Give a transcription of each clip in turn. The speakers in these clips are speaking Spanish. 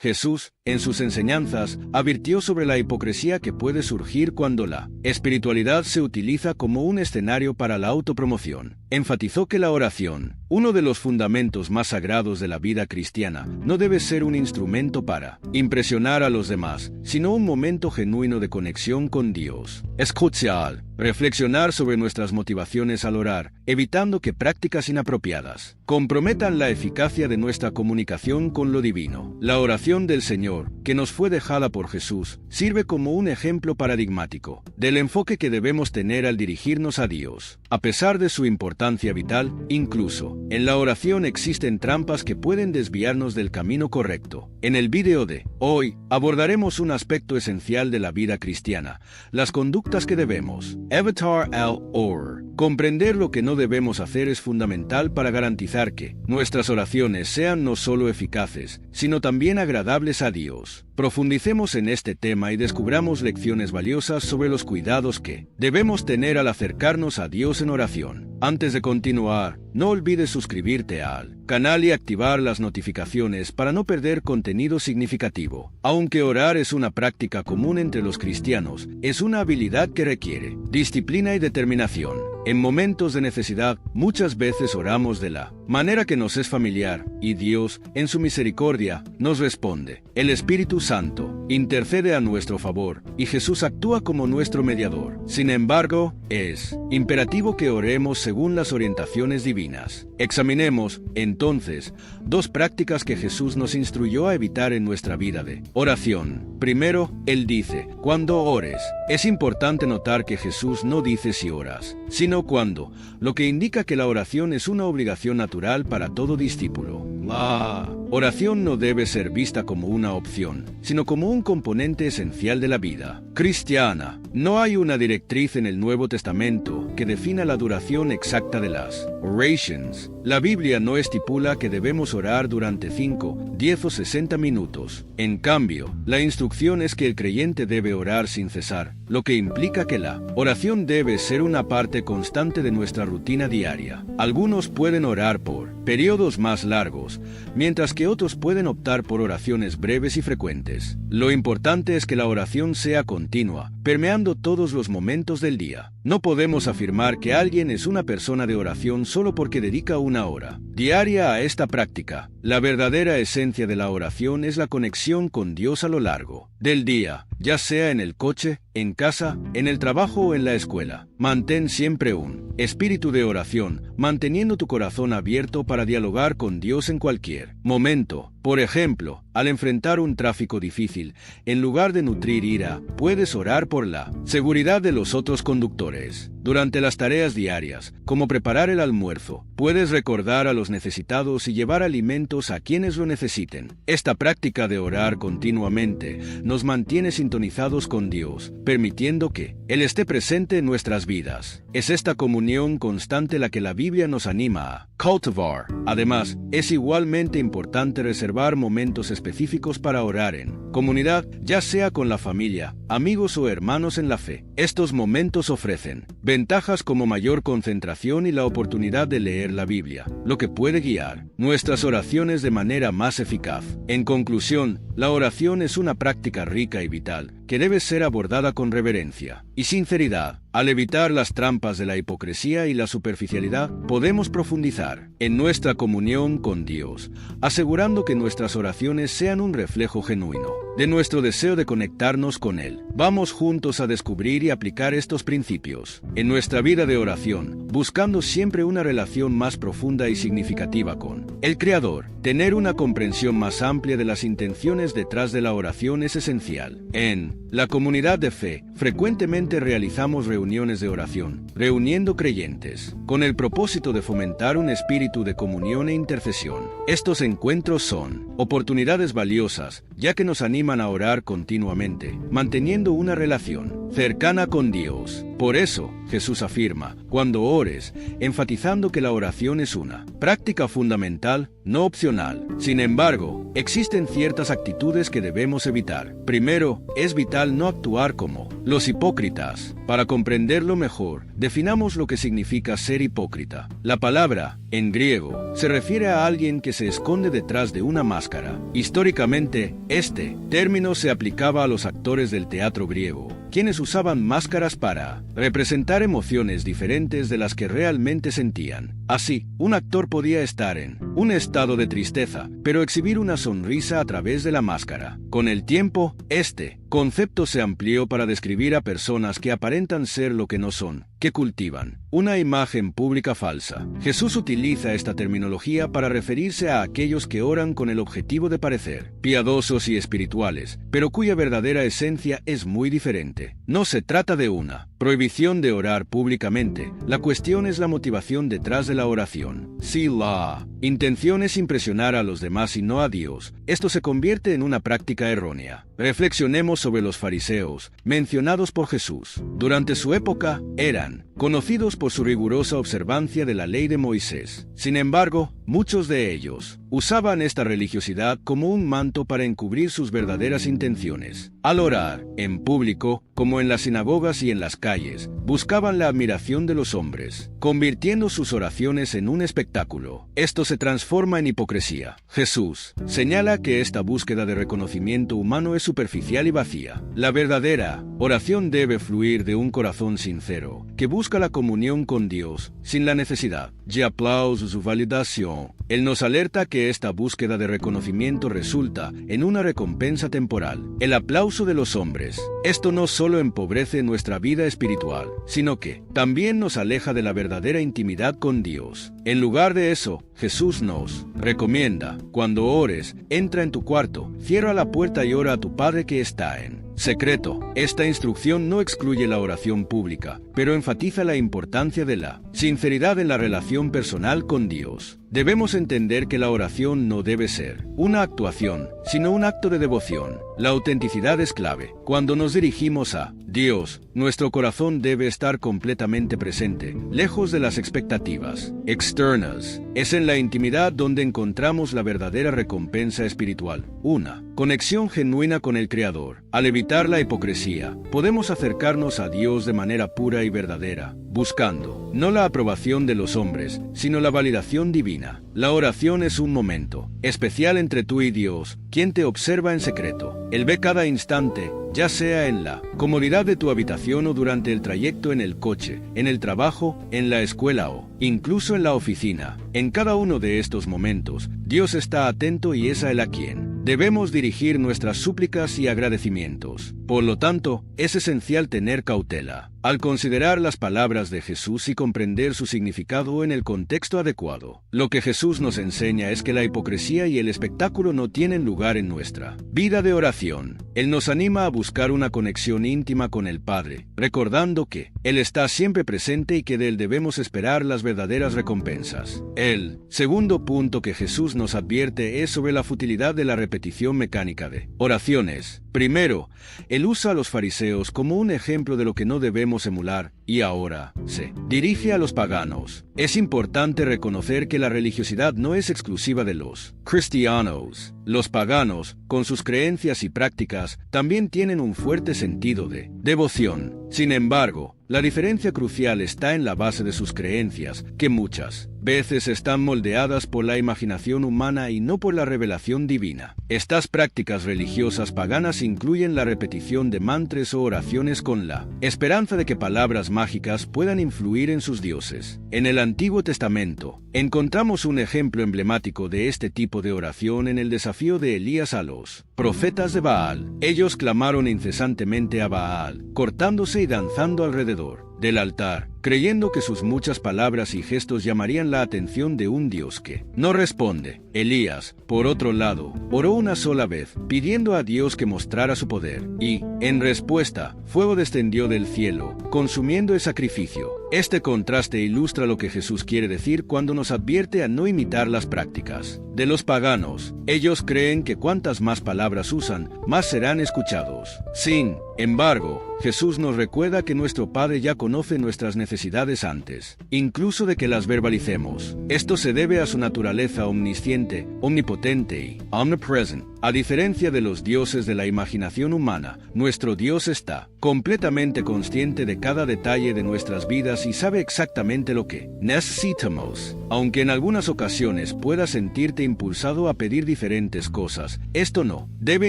Jesús, en sus enseñanzas, advirtió sobre la hipocresía que puede surgir cuando la espiritualidad se utiliza como un escenario para la autopromoción. Enfatizó que la oración, uno de los fundamentos más sagrados de la vida cristiana, no debe ser un instrumento para impresionar a los demás, sino un momento genuino de conexión con Dios. Es crucial reflexionar sobre nuestras motivaciones al orar, evitando que prácticas inapropiadas comprometan la eficacia de nuestra comunicación con lo divino. La oración del Señor, que nos fue dejada por Jesús, sirve como un ejemplo paradigmático del enfoque que debemos tener al dirigirnos a Dios. A pesar de su importancia vital, incluso en la oración existen trampas que pueden desviarnos del camino correcto. En el vídeo de hoy, abordaremos un aspecto esencial de la vida cristiana, las conductas que debemos evitar al orar. Comprender lo que no debemos hacer es fundamental para garantizar que nuestras oraciones sean no solo eficaces, sino también agradables a Dios. Profundicemos en este tema y descubramos lecciones valiosas sobre los cuidados que debemos tener al acercarnos a Dios en oración. Antes de continuar, no olvides suscribirte al canal y activar las notificaciones para no perder contenido significativo. Aunque orar es una práctica común entre los cristianos, es una habilidad que requiere disciplina y determinación. En momentos de necesidad, muchas veces oramos de la manera que nos es familiar, y Dios, en su misericordia, nos responde. El Espíritu Santo intercede a nuestro favor, y Jesús actúa como nuestro mediador. Sin embargo, es imperativo que oremos según las orientaciones divinas. Examinemos, entonces, dos prácticas que Jesús nos instruyó a evitar en nuestra vida de oración. Primero, Él dice, cuando ores. Es importante notar que Jesús no dice si oras, sino cuándo, lo que indica que la oración es una obligación natural para todo discípulo. La oración no debe ser vista como una opción, sino como un componente esencial de la vida cristiana. No hay una directriz en el Nuevo Testamento que defina la duración exacta de las orations. La Biblia no estipula que debemos orar durante 5, 10 o 60 minutos. En cambio, la instrucción es que el creyente debe orar sin cesar, lo que implica que la oración debe ser una parte constante de nuestra rutina diaria. Algunos pueden orar por periodos más largos, mientras que otros pueden optar por oraciones breves y frecuentes. Lo importante es que la oración sea continua, permeando todos los momentos del día. No podemos afirmar que alguien es una persona de oración solo porque dedica una hora diaria a esta práctica. La verdadera esencia de la oración es la conexión con Dios a lo largo del día, ya sea en el coche, en casa, en el trabajo o en la escuela. Mantén siempre un espíritu de oración, manteniendo tu corazón abierto para dialogar con Dios en cualquier momento. Por ejemplo, al enfrentar un tráfico difícil, en lugar de nutrir ira, puedes orar por la seguridad de los otros conductores. Durante las tareas diarias, como preparar el almuerzo, puedes recordar a los necesitados y llevar alimentos a quienes lo necesiten. Esta práctica de orar continuamente nos mantiene sintonizados con Dios, permitiendo que Él esté presente en nuestras vidas. Es esta comunión constante la que la Biblia nos anima a cultivar. Además, es igualmente importante reservar momentos específicos para orar en comunidad, ya sea con la familia, amigos o hermanos en la fe. Estos momentos ofrecen ventajas como mayor concentración y la oportunidad de leer la Biblia, lo que puede guiar nuestras oraciones de manera más eficaz. En conclusión, la oración es una práctica rica y vital que debe ser abordada con reverencia y sinceridad. Al evitar las trampas de la hipocresía y la superficialidad, podemos profundizar en nuestra comunión con Dios, asegurando que nuestras oraciones sean un reflejo genuino de nuestro deseo de conectarnos con Él. Vamos juntos a descubrir y aplicar estos principios en nuestra vida de oración, buscando siempre una relación más profunda y significativa con el Creador. Tener una comprensión más amplia de las intenciones detrás de la oración es esencial. En la comunidad de fe, frecuentemente realizamos reuniones de oración, reuniendo creyentes, con el propósito de fomentar un espíritu de comunión e intercesión. Estos encuentros son oportunidades valiosas, ya que nos animan a orar continuamente, manteniendo una relación cercana con Dios. Por eso, Jesús afirma, cuando ores, enfatizando que la oración es una práctica fundamental, no opcional. Sin embargo, existen ciertas actitudes que debemos evitar. Primero, es vital no actuar como los hipócritas. Para comprenderlo mejor, definamos lo que significa ser hipócrita. La palabra, en griego, se refiere a alguien que se esconde detrás de una máscara. Históricamente, Este término se aplicaba a los actores del teatro griego, quienes usaban máscaras para representar emociones diferentes de las que realmente sentían. Así, un actor podía estar en un estado de tristeza, pero exhibir una sonrisa a través de la máscara. Con el tiempo, este concepto se amplió para describir a personas que aparentan ser lo que no son, que cultivan una imagen pública falsa. Jesús utiliza esta terminología para referirse a aquellos que oran con el objetivo de parecer piadosos y espirituales, pero cuya verdadera esencia es muy diferente. No se trata de una prohibición de orar públicamente. La cuestión es la motivación detrás de la oración. Si la intención es impresionar a los demás y no a Dios, esto se convierte en una práctica errónea. Reflexionemos sobre los fariseos, mencionados por Jesús. Durante su época, eran conocidos por su rigurosa observancia de la ley de Moisés. Sin embargo, muchos de ellos usaban esta religiosidad como un manto para encubrir sus verdaderas intenciones. Al orar, en público, como en las sinagogas y en las calles, buscaban la admiración de los hombres, convirtiendo sus oraciones en un espectáculo. Esto se transforma en hipocresía. Jesús señala que esta búsqueda de reconocimiento humano es superficial y vacía. La verdadera oración debe fluir de un corazón sincero, que busca la comunión con Dios, sin la necesidad de aplausos o validación. Él nos alerta que esta búsqueda de reconocimiento resulta en una recompensa temporal, el aplauso de los hombres. Esto no solo empobrece nuestra vida espiritual, sino que también nos aleja de la verdadera intimidad con Dios. En lugar de eso, Jesús nos recomienda: cuando ores, entra en tu cuarto, cierra la puerta y ora a tu Padre que está en secreto. Esta instrucción no excluye la oración pública, pero enfatiza la importancia de la sinceridad en la relación personal con Dios. Debemos entender que la oración no debe ser una actuación, sino un acto de devoción. La autenticidad es clave. Cuando nos dirigimos a Dios, nuestro corazón debe estar completamente presente, lejos de las expectativas externas. Es en la intimidad donde encontramos la verdadera recompensa espiritual, una conexión genuina con el Creador. Al evitar la hipocresía, podemos acercarnos a Dios de manera pura y verdadera, buscando no la aprobación de los hombres, sino la validación divina. La oración es un momento especial entre tú y Dios, quien te observa en secreto. Él ve cada instante, ya sea en la comodidad de tu habitación o durante el trayecto en el coche, en el trabajo, en la escuela o incluso en la oficina. En cada uno de estos momentos, Dios está atento y es a Él a quien debemos dirigir nuestras súplicas y agradecimientos. Por lo tanto, es esencial tener cautela al considerar las palabras de Jesús y comprender su significado en el contexto adecuado. Lo que Jesús nos enseña es que la hipocresía y el espectáculo no tienen lugar en nuestra vida de oración. Él nos anima a buscar una conexión íntima con el Padre, recordando que Él está siempre presente y que de Él debemos esperar las verdaderas recompensas. El segundo punto que Jesús nos advierte es sobre la futilidad de la repetición mecánica de oraciones. Primero, Él usa a los fariseos como un ejemplo de lo que no debemos emular, y ahora se dirige a los paganos. Es importante reconocer que la religiosidad no es exclusiva de los cristianos. Los paganos, con sus creencias y prácticas, también tienen un fuerte sentido de devoción. Sin embargo, la diferencia crucial está en la base de sus creencias, que muchas veces están moldeadas por la imaginación humana y no por la revelación divina. Estas prácticas religiosas paganas incluyen la repetición de mantras o oraciones con la esperanza de que palabras mágicas puedan influir en sus dioses. En el Antiguo Testamento, encontramos un ejemplo emblemático de este tipo de oración en el desafío de Elías a los profetas de Baal. Ellos clamaron incesantemente a Baal, cortándose y danzando alrededor del altar, creyendo que sus muchas palabras y gestos llamarían la atención de un Dios que no responde. Elías, por otro lado, oró una sola vez, pidiendo a Dios que mostrara su poder, y, en respuesta, fuego descendió del cielo, consumiendo el sacrificio. Este contraste ilustra lo que Jesús quiere decir cuando nos advierte a no imitar las prácticas de los paganos. Ellos creen que cuantas más palabras usan, más serán escuchados. Sin embargo, Jesús nos recuerda que nuestro Padre ya conoce nuestras necesidades antes, incluso de que las verbalicemos. Esto se debe a su naturaleza omnisciente, omnipotente y omnipresent. A diferencia de los dioses de la imaginación humana, nuestro Dios está completamente consciente de cada detalle de nuestras vidas y sabe exactamente lo que necesitamos. Aunque en algunas ocasiones puedas sentirte impulsado a pedir diferentes cosas, esto no debe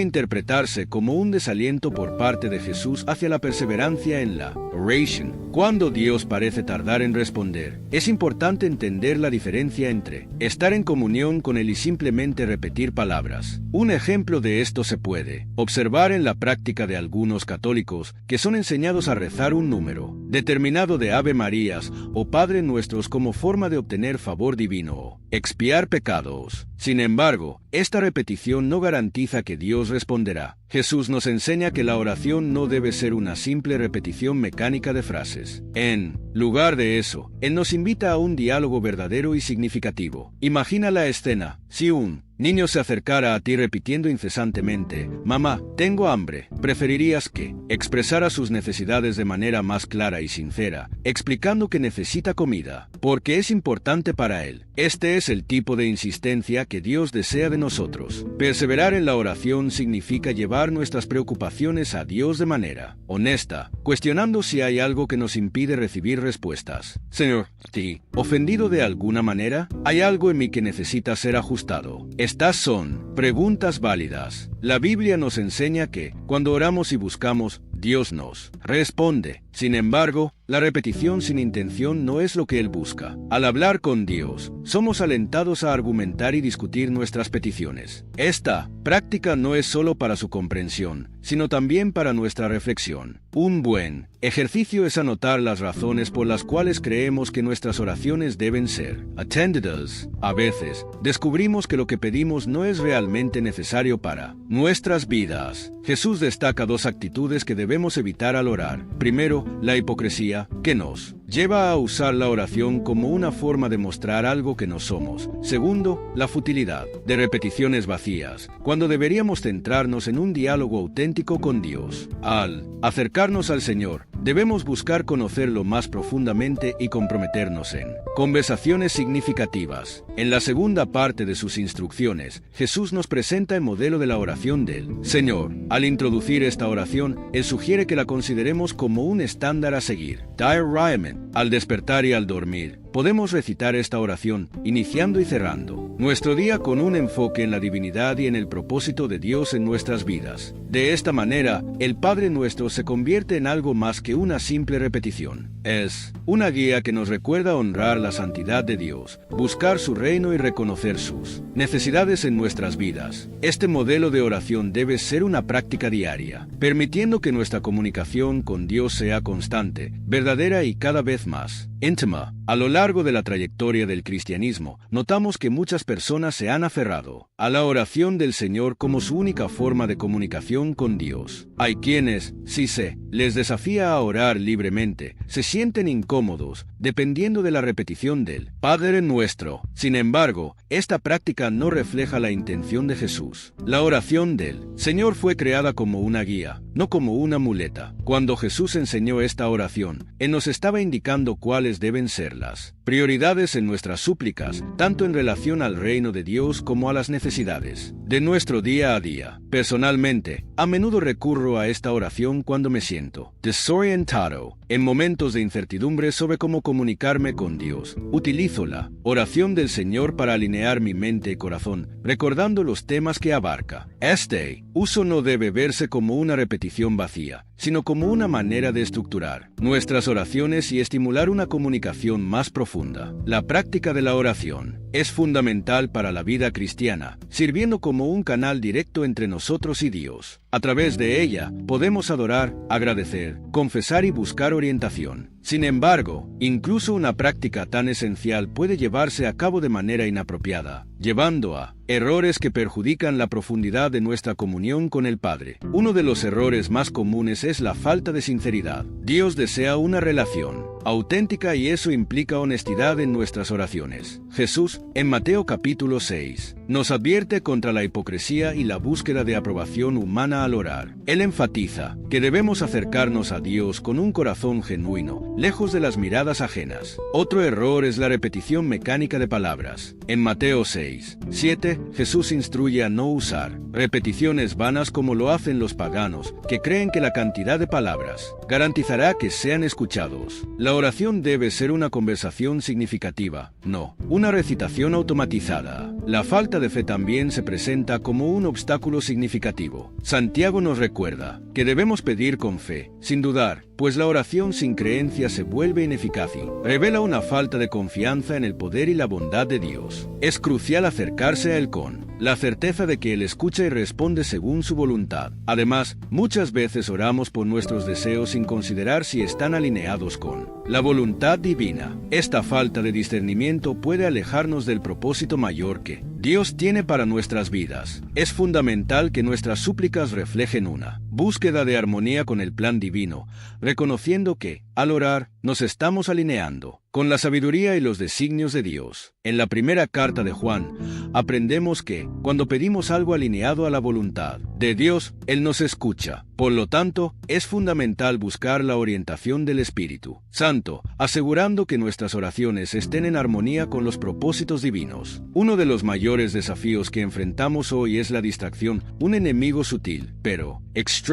interpretarse como un desaliento por parte de Jesús hacia la perseverancia en la oración. Cuando Dios parece tardar en responder, es importante entender la diferencia entre estar en comunión con Él y simplemente repetir palabras. Un ejemplo de esto se puede observar en la práctica de algunos católicos que son enseñados a rezar un número determinado de Ave Marías o Padre Nuestros como forma de obtener favor divino o expiar pecados. Sin embargo, esta repetición no garantiza que Dios responderá. Jesús nos enseña que la oración no debe ser una simple repetición mecánica de frases. En lugar de eso, Él nos invita a un diálogo verdadero y significativo. Imagina la escena. Si un niño se acercara a ti repitiendo incesantemente, «Mamá, tengo hambre», preferirías que expresara sus necesidades de manera más clara y sincera, explicando que necesita comida, porque es importante para él. Este es el tipo de insistencia que Dios desea de nosotros. Perseverar en la oración significa llevar nuestras preocupaciones a Dios de manera honesta, cuestionando si hay algo que nos impide recibir respuestas. Señor, ¿te ofendido de alguna manera? ¿Hay algo en mí que necesita ser ajustado? Estas son preguntas válidas. La Biblia nos enseña que, cuando oramos y buscamos, Dios nos responde. Sin embargo, la repetición sin intención no es lo que Él busca. Al hablar con Dios, somos alentados a argumentar y discutir nuestras peticiones. Esta práctica no es solo para su comprensión, sino también para nuestra reflexión. Un buen ejercicio es anotar las razones por las cuales creemos que nuestras oraciones deben ser atendidas. A veces, descubrimos que lo que pedimos no es realmente necesario para nuestras vidas. Jesús destaca dos actitudes que debemos evitar al orar. Primero, la hipocresía, que nos lleva a usar la oración como una forma de mostrar algo que no somos. Segundo, la futilidad, de repeticiones vacías, cuando deberíamos centrarnos en un diálogo auténtico con Dios. Al acercarnos al Señor, debemos buscar conocerlo más profundamente y comprometernos en conversaciones significativas. En la segunda parte de sus instrucciones, Jesús nos presenta el modelo de la oración del Señor. Al introducir esta oración, Él sugiere que la consideremos como un estándar a seguir. Diariamente, al despertar y al dormir, podemos recitar esta oración, iniciando y cerrando nuestro día con un enfoque en la divinidad y en el propósito de Dios en nuestras vidas. De esta manera, el Padre Nuestro se convierte en algo más que una simple repetición. Es una guía que nos recuerda honrar la santidad de Dios, buscar su reino y reconocer sus necesidades en nuestras vidas. Este modelo de oración debe ser una práctica diaria, permitiendo que nuestra comunicación con Dios sea constante, verdadera y cada vez más íntima. A lo largo de la trayectoria del cristianismo, notamos que muchas personas se han aferrado a la oración del Señor como su única forma de comunicación con Dios. Hay quienes, si se les desafía a orar libremente, se sienten incómodos, dependiendo de la repetición del Padre Nuestro. Sin embargo, esta práctica no refleja la intención de Jesús. La oración del Señor fue creada como una guía, no como una muleta. Cuando Jesús enseñó esta oración, Él nos estaba indicando cuáles deben ser las prioridades en nuestras súplicas, tanto en relación al reino de Dios como a las necesidades de nuestro día a día. Personalmente, a menudo recurro a esta oración cuando me siento desorientado, en momentos de incertidumbre sobre cómo comunicarme con Dios. Utilizo la oración del Señor para alinear mi mente y corazón, recordando los temas que abarca. Este uso no debe verse como una repetición vacía, sino como una manera de estructurar nuestras oraciones y estimular una comunicación más profunda. La práctica de la oración es fundamental para la vida cristiana, sirviendo como un canal directo entre nosotros y Dios. A través de ella, podemos adorar, agradecer, confesar y buscar orientación. Sin embargo, incluso una práctica tan esencial puede llevarse a cabo de manera inapropiada, llevando a errores que perjudican la profundidad de nuestra comunión con el Padre. Uno de los errores más comunes es la falta de sinceridad. Dios desea una relación auténtica y eso implica honestidad en nuestras oraciones. Jesús, en Mateo capítulo 6, nos advierte contra la hipocresía y la búsqueda de aprobación humana al orar. Él enfatiza que debemos acercarnos a Dios con un corazón genuino, lejos de las miradas ajenas. Otro error es la repetición mecánica de palabras. En Mateo 6:7, Jesús instruye a no usar repeticiones vanas como lo hacen los paganos, que creen que la cantidad de palabras garantizará que sean escuchados. La oración debe ser una conversación significativa, no una recitación automatizada. La falta de fe también se presenta como un obstáculo significativo. Santiago nos recuerda que debemos pedir con fe, sin dudar, pues la oración sin creencia se vuelve ineficaz y revela una falta de confianza en el poder y la bondad de Dios. Es crucial acercarse a Él con la certeza de que Él escucha y responde según su voluntad. Además, muchas veces oramos por nuestros deseos sin considerar si están alineados con la voluntad divina. Esta falta de discernimiento puede alejarnos del propósito mayor que Dios tiene para nuestras vidas. Es fundamental que nuestras súplicas reflejen una búsqueda de armonía con el plan divino, reconociendo que, al orar, nos estamos alineando con la sabiduría y los designios de Dios. En la primera carta de Juan, aprendemos que, cuando pedimos algo alineado a la voluntad de Dios, Él nos escucha. Por lo tanto, es fundamental buscar la orientación del Espíritu Santo, asegurando que nuestras oraciones estén en armonía con los propósitos divinos. Uno de los mayores desafíos que enfrentamos hoy es la distracción, un enemigo sutil, pero extremadamente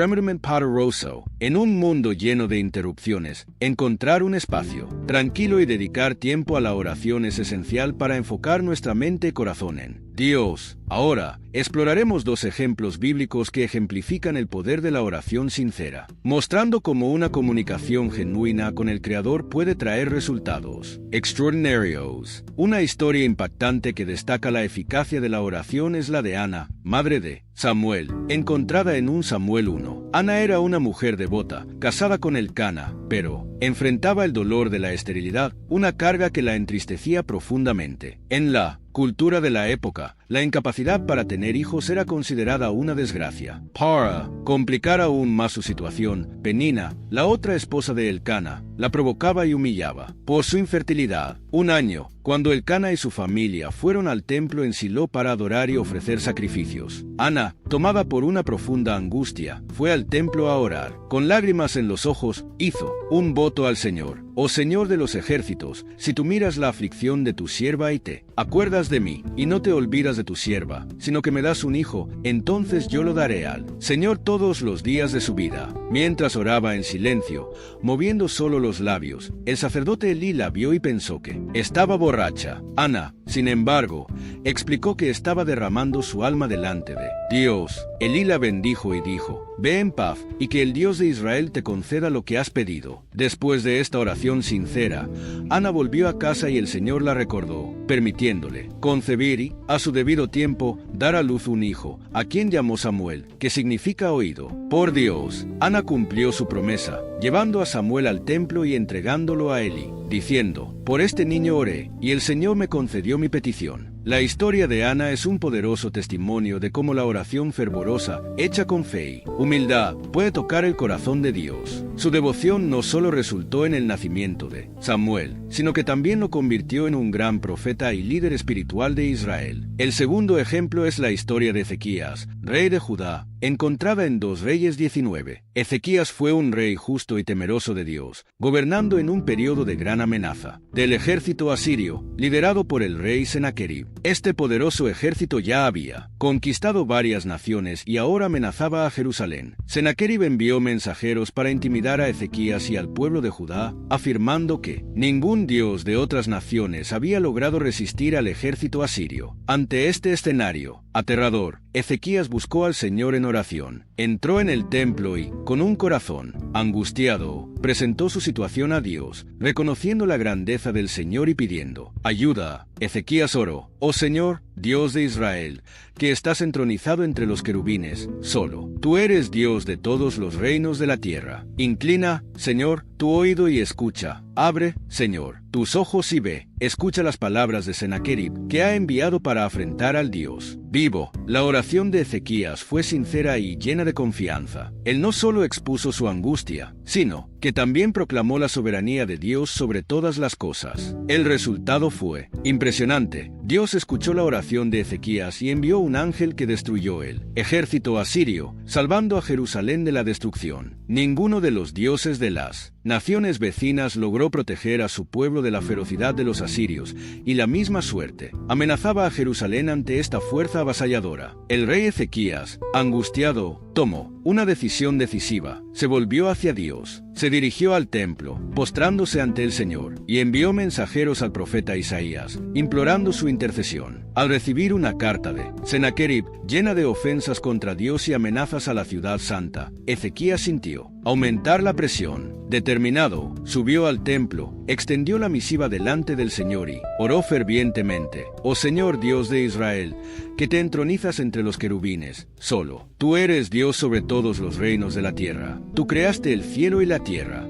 poderoso. En un mundo lleno de interrupciones, encontrar un espacio tranquilo y dedicar tiempo a la oración es esencial para enfocar nuestra mente y corazón en Dios. Ahora, exploraremos dos ejemplos bíblicos que ejemplifican el poder de la oración sincera, mostrando cómo una comunicación genuina con el Creador puede traer resultados extraordinarios. Una historia impactante que destaca la eficacia de la oración es la de Ana, madre de Samuel, encontrada en 1 Samuel 1. Ana era una mujer devota, casada con Elcana, pero enfrentaba el dolor de la esterilidad, una carga que la entristecía profundamente. En la cultura de la época, la incapacidad para tener hijos era considerada una desgracia. Para complicar aún más su situación, Penina, la otra esposa de Elcana, la provocaba y humillaba por su infertilidad. Un año, cuando Elcana y su familia fueron al templo en Silo para adorar y ofrecer sacrificios, Ana, tomada por una profunda angustia, fue al templo a orar. Con lágrimas en los ojos, hizo un voto al Señor. Oh Señor de los ejércitos, si tú miras la aflicción de tu sierva y te acuerdas de mí, y no te olvidas de tu sierva, sino que me das un hijo, entonces yo lo daré al Señor todos los días de su vida. Mientras oraba en silencio, moviendo solo los labios, el sacerdote Elí la vio y pensó que estaba borracha. Ana, sin embargo, explicó que estaba derramando su alma delante de Dios. Elí la bendijo y dijo: ve en paz, y que el Dios de Israel te conceda lo que has pedido. Después de esta oración sincera, Ana volvió a casa y el Señor la recordó, permitiéndole concebir y, a su debido tiempo, dar a luz un hijo, a quien llamó Samuel, que significa oído por Dios. Ana cumplió su promesa, llevando a Samuel al templo y entregándolo a Elí, diciendo: por este niño oré, y el Señor me concedió mi petición. La historia de Ana es un poderoso testimonio de cómo la oración fervorosa, hecha con fe y humildad, puede tocar el corazón de Dios. Su devoción no solo resultó en el nacimiento de Samuel, sino que también lo convirtió en un gran profeta y líder espiritual de Israel. El segundo ejemplo es la historia de Ezequías, rey de Judá, encontrada en 2 Reyes 19. Ezequías fue un rey justo y temeroso de Dios, gobernando en un periodo de gran amenaza del ejército asirio, liderado por el rey Senaquerib. Este poderoso ejército ya había conquistado varias naciones y ahora amenazaba a Jerusalén. Senaquerib envió mensajeros para intimidar a Ezequías y al pueblo de Judá, afirmando que ningún dios de otras naciones había logrado resistir al ejército asirio. Ante este escenario aterrador, Ezequías buscó al Señor en oración. Entró en el templo y, con un corazón angustiado, presentó su situación a Dios, reconociendo la grandeza del Señor y pidiendo ayuda. Ezequías oró: oh Señor, Dios de Israel, que estás entronizado entre los querubines, solo tú eres Dios de todos los reinos de la tierra. Inclina, Señor, tu oído y escucha. Abre, Señor, tus ojos y ve. Escucha las palabras de Senaquerib, que ha enviado para afrentar al Dios vivo. La oración de Ezequías fue sincera y llena de confianza. Él no solo expuso su angustia, sino que también proclamó la soberanía de Dios sobre todas las cosas. El resultado fue impresionante. Dios escuchó la oración de Ezequías y envió un ángel que destruyó el ejército asirio, salvando a Jerusalén de la destrucción. Ninguno de los dioses de las naciones vecinas logró proteger a su pueblo de la ferocidad de los asirios asirios, y la misma suerte amenazaba a Jerusalén ante esta fuerza avasalladora. El rey Ezequías, angustiado, tomó una decisión decisiva. Se volvió hacia Dios, se dirigió al templo, postrándose ante el Señor, y envió mensajeros al profeta Isaías, implorando su intercesión. Al recibir una carta de Sennacherib llena de ofensas contra Dios y amenazas a la ciudad santa, Ezequías sintió aumentar la presión. Determinado, subió al templo, extendió la misiva delante del Señor y oró fervientemente: «Oh Señor Dios de Israel, que te entronizas entre los querubines, solo tú eres Dios sobre todos los reinos de la tierra. Tú creaste el cielo y la tierra.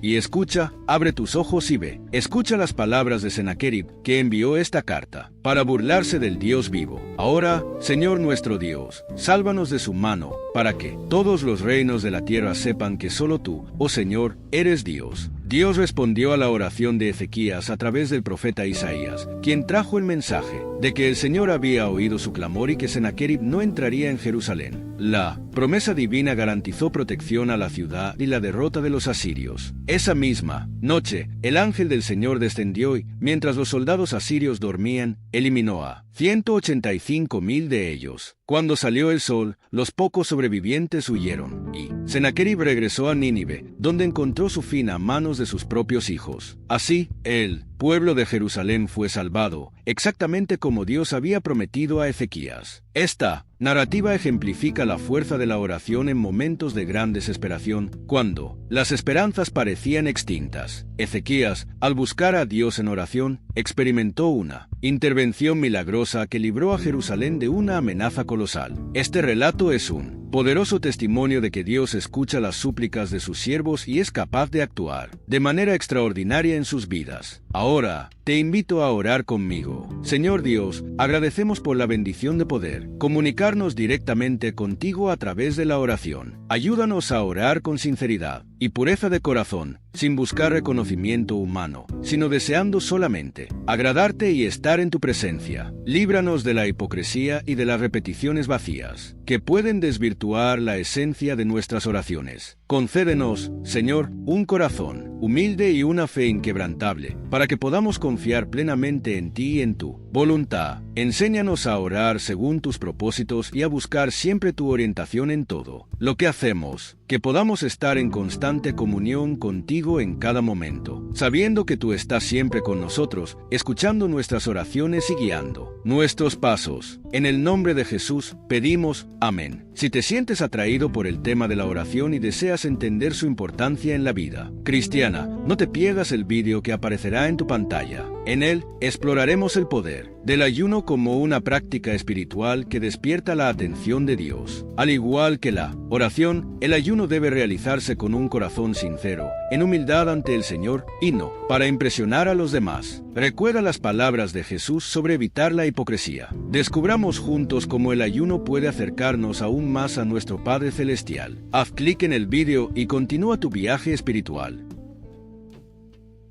Y escucha, abre tus ojos y ve. Escucha las palabras de Sennacherib, que envió esta carta para burlarse del Dios vivo. Ahora, Señor nuestro Dios, sálvanos de su mano, para que todos los reinos de la tierra sepan que solo tú, oh Señor, eres Dios». Dios respondió a la oración de Ezequías a través del profeta Isaías, quien trajo el mensaje de que el Señor había oído su clamor y que Sennacherib no entraría en Jerusalén. La promesa divina garantizó protección a la ciudad y la derrota de los asirios. Esa misma noche, el ángel del Señor descendió y, mientras los soldados asirios dormían, eliminó a 185,000 de ellos. Cuando salió el sol, los pocos sobrevivientes huyeron, y Sennacherib regresó a Nínive, donde encontró su fin a manos de sus propios hijos. Así, el pueblo de Jerusalén fue salvado, exactamente como Dios había prometido a Ezequías. Esta narrativa ejemplifica la fuerza de la oración en momentos de gran desesperación, cuando las esperanzas parecían extintas. Ezequías, al buscar a Dios en oración, experimentó una intervención milagrosa que libró a Jerusalén de una amenaza colosal. Este relato es un poderoso testimonio de que Dios escucha las súplicas de sus siervos y es capaz de actuar de manera extraordinaria en sus vidas. Ahora, te invito a orar conmigo. Señor Dios, agradecemos por la bendición de poder comunicarnos directamente contigo a través de la oración. Ayúdanos a orar con sinceridad y pureza de corazón, sin buscar reconocimiento humano, sino deseando solamente agradarte y estar en tu presencia. Líbranos de la hipocresía y de las repeticiones vacías, que pueden desvirtuar la esencia de nuestras oraciones. Concédenos, Señor, un corazón humilde y una fe inquebrantable, para que podamos confiar plenamente en ti y en tu voluntad. Enséñanos a orar según tus propósitos y a buscar siempre tu orientación en todo lo que hacemos, que podamos estar en constante comunión contigo en cada momento, sabiendo que tú estás siempre con nosotros, escuchando nuestras oraciones y guiando nuestros pasos. En el nombre de Jesús pedimos, amén. Si te sientes atraído por el tema de la oración y deseas entender su importancia en la vida cristiana, no te pierdas el vídeo que aparecerá en tu pantalla. En él exploraremos el poder del ayuno como una práctica espiritual que despierta la atención de Dios. Al igual que la oración, el ayuno debe realizarse con un corazón sincero, en humildad ante el Señor y no para impresionar a los demás. Recuerda las palabras de Jesús sobre evitar la hipocresía. Descubramos juntos cómo el ayuno puede acercarnos aún más a nuestro Padre Celestial. Haz clic en el vídeo y continúa tu viaje espiritual.